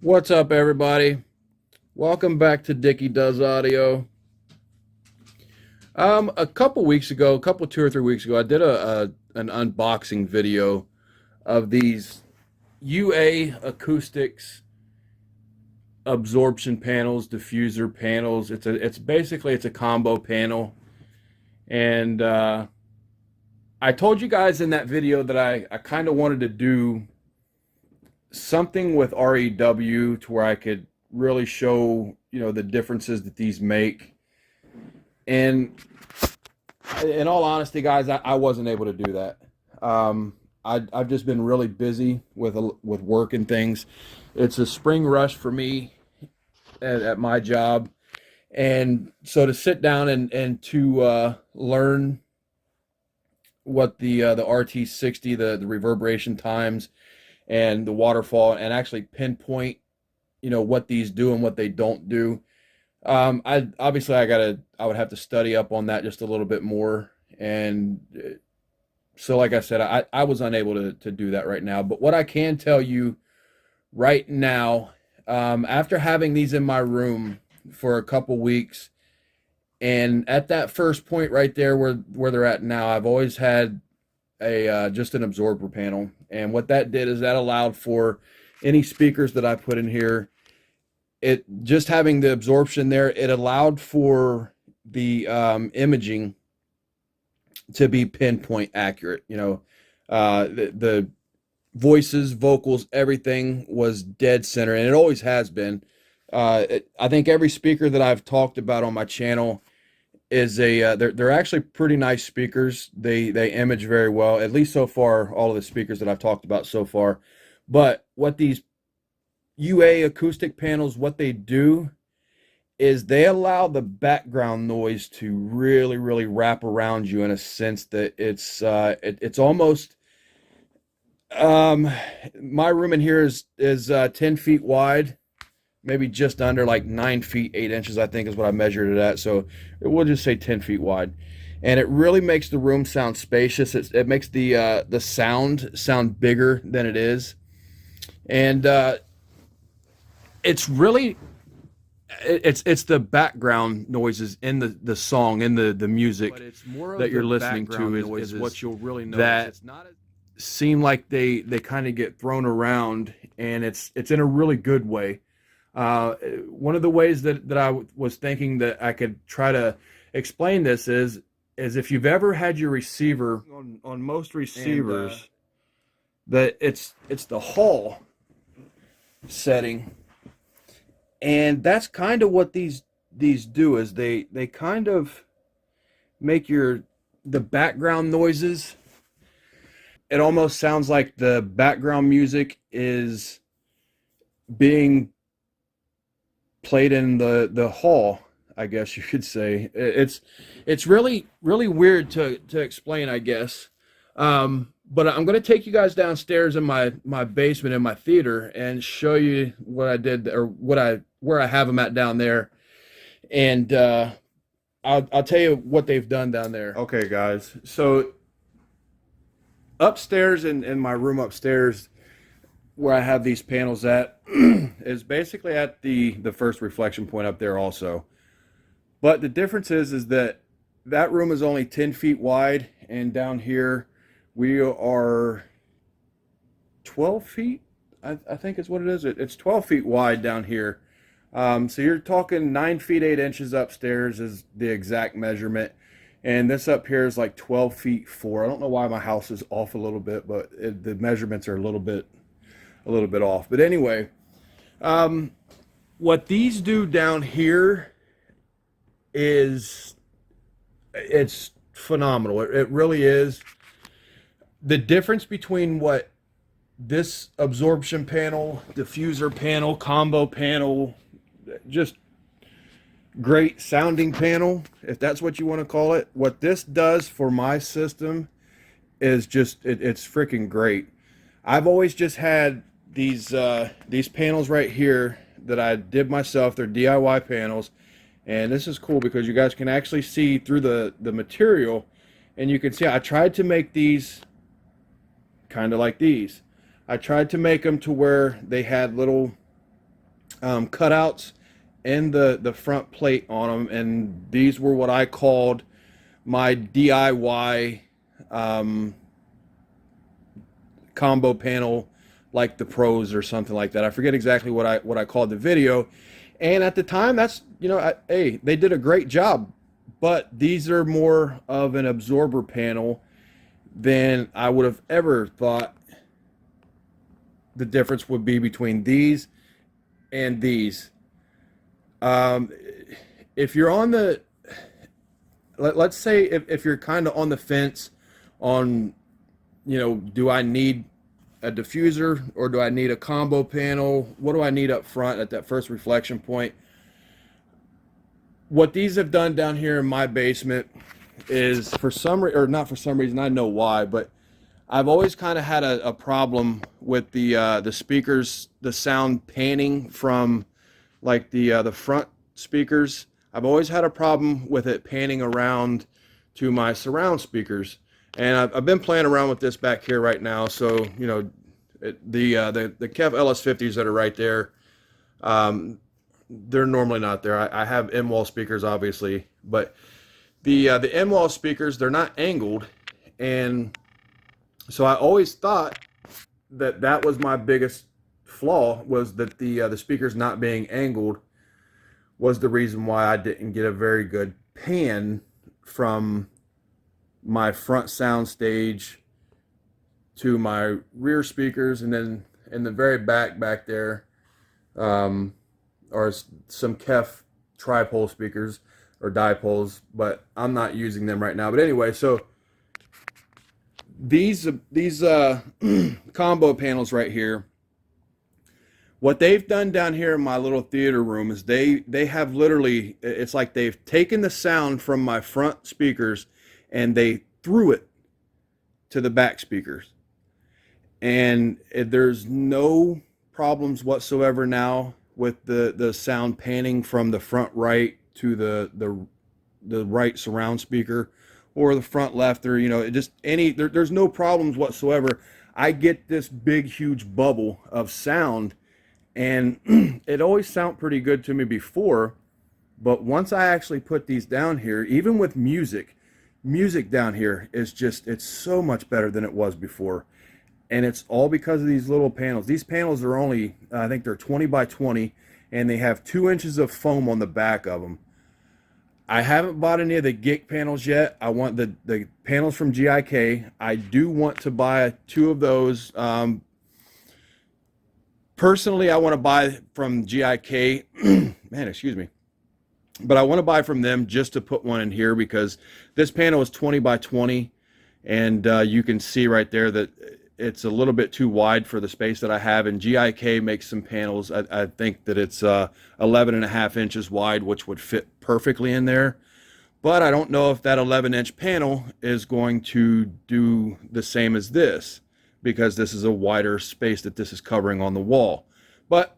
What's up, everybody? Welcome back to Dickie Does Audio. A couple weeks ago, 2 or 3 weeks ago, I did an unboxing video of these UA acoustics absorption panels, diffuser panels. It's basically a combo panel, and I told you guys in that video that I kind of wanted to do something with REW to where I could really show the differences that these make. And in all honesty, guys, I wasn't able to do that. I've just been really busy with work and things. It's a spring rush for me at my job, and so to sit down and to learn what the RT60, the reverberation times, and the waterfall, and actually pinpoint what these do and what they don't do. I obviously I would have to study up on that just a little bit more, and so like I said, I was unable to do that right now. But what I can tell you right now, after having these in my room for a couple weeks, and at that first point right there where they're at now, I've always had a just an absorber panel, and what that did is that allowed for any speakers that I put in here. It just having the absorption there, it allowed for the imaging to be pinpoint accurate. The voices, vocals, everything was dead center, and it always has been. I think every speaker that I've talked about on my channel is they're actually pretty nice speakers. They image very well, at least so far, all of the speakers that I've talked about so far. But what these UA acoustic panels, what they do is they allow the background noise to really wrap around you, in a sense that it's almost my room in here is 10 feet wide, maybe just under, like 9 feet 8 inches, I think is what I measured it at. So we'll just say 10 feet wide, and it really makes the room sound spacious. It makes the sound bigger than it is, and it's really it's the background noises in the song, in the music that you're listening to is what you'll really notice. That it's not seem like they kind of get thrown around, and it's in a really good way. One of the ways that I was thinking that I could try to explain this is if you've ever had your receiver on most receivers, and, that it's the Hall setting. And that's kind of what these do, is they kind of make the background noises. It almost sounds like the background music is being played in the hall, I guess you could say. It's really weird to explain, I guess. But I'm going to take you guys downstairs in my basement in my theater and show you what I did, or where I have them at down there. And I'll tell you what they've done down there. Okay, guys. So upstairs, in my room upstairs, where I have these panels at, is basically at the first reflection point up there also. But the difference is that room is only 10 feet wide, and down here we are 12 feet, I think is what it is. It's 12 feet wide down here. So you're talking 9 feet 8 inches upstairs is the exact measurement. And this up here is like 12 feet 4. I don't know why my house is off a little bit, but the measurements are a little bit off. But anyway, what these do down here is, it's phenomenal. It really is. The difference between what this absorption panel, diffuser panel, combo panel, just great sounding panel, if that's what you want to call it, what this does for my system is just, it's freaking great. I've always just had these panels right here that I did myself. They're DIY panels, and this is cool because you guys can actually see through the material, and you can see I tried to make these kind of like these. I tried to make them to where they had little cutouts in the front plate on them, and these were what I called my DIY um, combo panel, like the pros or something like that. I forget exactly what I called the video. And at the time, that's, hey, they did a great job. But these are more of an absorber panel than I would have ever thought the difference would be between these and these. Um, if you're on the, let's say if you're kind of on the fence on, do I need a diffuser or do I need a combo panel? What do I need up front at that first reflection point? What these have done down here in my basement is, for some reason, or not for some reason, I know why, but I've always kind of had a problem with the speakers, the sound panning from like the front speakers. I've always had a problem with it panning around to my surround speakers, and I've been playing around with this back here right now. So the Kev LS50s that are right there, they're normally not there. I have in-wall speakers, obviously, but the in-wall speakers, they're not angled, and so I always thought that was my biggest flaw, was that the speakers not being angled was the reason why I didn't get a very good pan from my front sound stage to my rear speakers, and then in the very back there are some KEF tripole speakers or dipoles, but I'm not using them right now. But anyway, so these combo panels right here, what they've done down here in my little theater room is they have literally, it's like they've taken the sound from my front speakers and they threw it to the back speakers, and there's no problems whatsoever now with the sound panning from the front right to the right surround speaker, or the front left, or there's no problems whatsoever. I get this big huge bubble of sound, and it always sounded pretty good to me before, but once I actually put these down here, even with music down here is just, it's so much better than it was before. And it's all because of these little panels. These panels are only, I think they're 20 by 20, and they have 2 inches of foam on the back of them. I haven't bought any of the GIK panels yet. I want the panels from GIK. I do want to buy 2 of those. Personally, I want to buy from GIK. Man, excuse me. But I want to buy from them just to put one in here, because this panel is 20 by 20, and you can see right there that it's a little bit too wide for the space that I have, and GIK makes some panels. I think that it's 11.5 inches wide, which would fit perfectly in there. But I don't know if that 11-inch panel is going to do the same as this, because this is a wider space that this is covering on the wall. But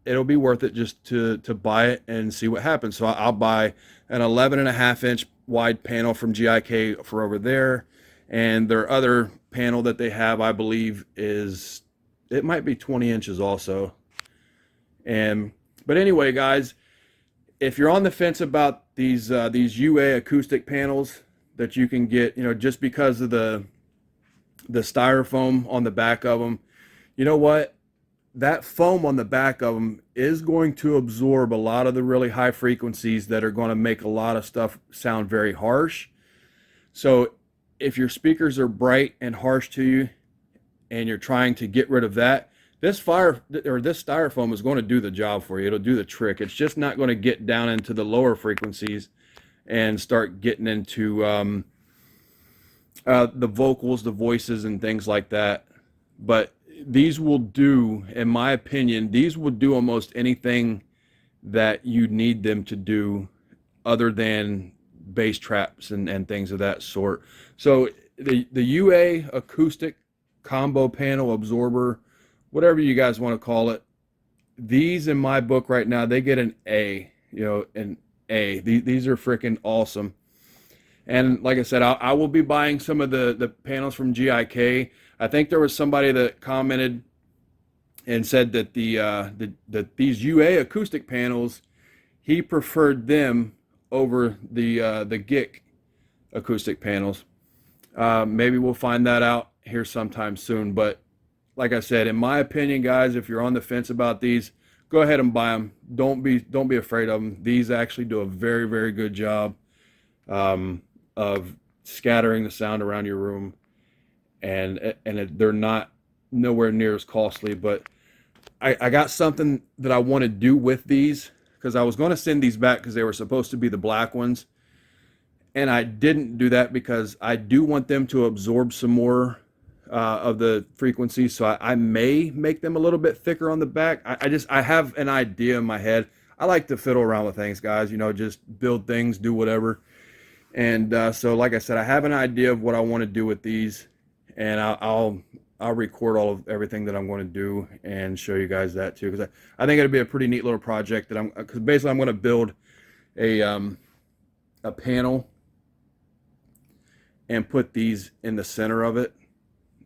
it'll be worth it just to buy it and see what happens. So I'll buy an 11.5-inch wide panel from GIK for over there, and their other panel that they have, I believe, it might be 20 inches also. But anyway, guys, if you're on the fence about these UA acoustic panels that you can get, just because of the styrofoam on the back of them, you know what? That foam on the back of them is going to absorb a lot of the really high frequencies that are going to make a lot of stuff sound very harsh. So if your speakers are bright and harsh to you and you're trying to get rid of that, this styrofoam is going to do the job for you. It'll do the trick. It's just not going to get down into the lower frequencies and start getting into the vocals, the voices, and things like that. But these will do, in my opinion, these will do almost anything that you need them to do, other than bass traps and things of that sort. So the UA acoustic combo panel absorber, whatever you guys want to call it, these in my book right now, they get an A. An A. These are freaking awesome. And like I said, I will be buying some of the panels from GIK. I think there was somebody that commented and said that that these UA acoustic panels, he preferred them over the GIC acoustic panels. Maybe we'll find that out here sometime soon. But like I said, in my opinion, guys, if you're on the fence about these, go ahead and buy them. Don't be afraid of them. These actually do a very, very good job of scattering the sound around your room, and they're not nowhere near as costly. But I got something that I want to do with these, because I was going to send these back because they were supposed to be the black ones, and I didn't do that because I do want them to absorb some more of the frequency. So I may make them a little bit thicker on the back. I have an idea in my head. I like to fiddle around with things, guys, you know, just build things, do whatever. And so like I said, I have an idea of what I want to do with these, and I'll record all of everything that I'm going to do and show you guys that too, because I think it'll be a pretty neat little project that because basically I'm going to build a panel and put these in the center of it,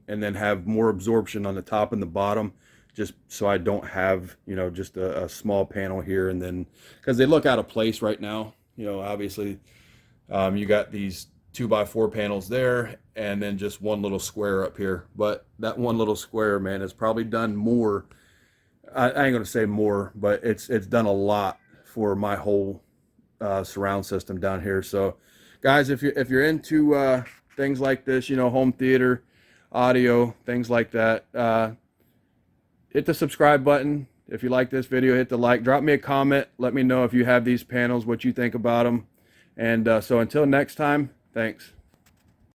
and then have more absorption on the top and the bottom, just so I don't have, you know, just a small panel here, and then because they look out of place right now, you know, obviously you got these 2x4 panels there, and then just one little square up here. But that one little square, man, has probably done more. I ain't gonna say more, but it's done a lot for my whole surround system down here. So guys, if you're into things like this, you know, home theater, audio, things like that, hit the subscribe button. If you like this video, hit the like, drop me a comment, let me know if you have these panels, what you think about them. And so until next time, thanks.